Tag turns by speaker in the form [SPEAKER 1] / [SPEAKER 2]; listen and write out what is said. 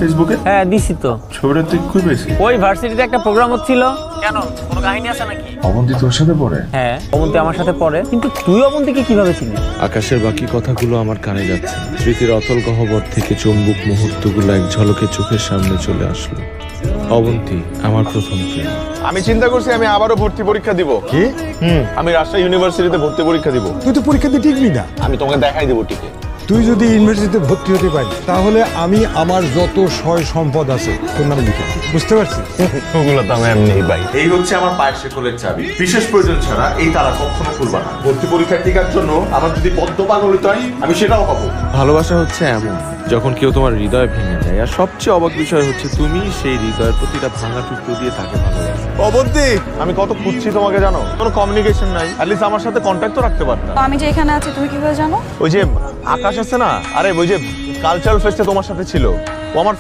[SPEAKER 1] ফেসবুকে?
[SPEAKER 2] হ্যাঁ দিছি তো।
[SPEAKER 1] ছবিটা তুই কই পেয়েছিস?
[SPEAKER 2] ওই ভার্সিটিতে একটা প্রোগ্রাম হচ্ছিল। কেন, কোনো কাহিনী আছে নাকি?
[SPEAKER 1] অবন্তী তোর সাথে পড়ে?
[SPEAKER 2] হ্যাঁ, অবন্তী আমার সাথে পড়ে। কিন্তু তুই অবন্তীকে কিভাবে চিনিস?
[SPEAKER 3] আকাশের বাকি কথাগুলো আমার কানে যাচ্ছে না। স্মৃতির অতল গহ্বর থেকে চুম্বক মুহূর্তগুলো এক ঝলকে চোখের সামনে চলে আসলো। অবন্তী আমার প্রথম প্রেম।
[SPEAKER 4] আমি চিন্তা করছি আমি আবারও ভর্তি পরীক্ষা দিব।
[SPEAKER 5] কি?
[SPEAKER 4] আমি রাজশাহী ইউনিভার্সিটিতে ভর্তি পরীক্ষা দিব।
[SPEAKER 5] তুই তো পরীক্ষাতে টিকবি না।
[SPEAKER 4] আমি তোমাকে দেখাই দেবো টিকে।
[SPEAKER 5] তুই যদি ইউনিভার্সিটিতে ভর্তি হতে পারিস তাহলে আমি আমার যত সয় সম্পদ আছে তোর নামে লিখে দেব। বুঝতে পারছিস?
[SPEAKER 4] ওগুলো তো আমি এমনিই পাই।
[SPEAKER 1] এই হচ্ছে আমার পায়ের শেকলের চাবি। বিশেষ প্রয়োজন ছাড়া এই তালা কখনো খুলবা না। ভর্তি পরীক্ষার টিকার জন্য আমার যদি পদ্ম পাগল হইতে হয় আমি সেটাও পাবো।
[SPEAKER 3] ভালোবাসা হচ্ছে এমন, যখন কেউ তোমার হৃদয় ভেঙে দেয়। আর সবচেয়ে অবাক বিষয় হচ্ছে তুমি সেই হৃদয়ের প্রতিটা ভাঙা টুকরো দিয়ে তাকে ভালোবাসো।
[SPEAKER 4] অবন্তি, আমি কত খুঁজছি তোমাকে জানো? কোনো কমিউনিকেশন নাই। অ্যাটলিস্ট আমার সাথে কন্ট্যাক্ট তো রাখতে পারতাম।
[SPEAKER 6] আমি যে এখানে আছি তুমি কিভাবে জানো?
[SPEAKER 4] ওই যে আকাশ আছে না, আরে ওই যে কালচারাল ফেস্টে তোমার সাথে ছিল, ও আমার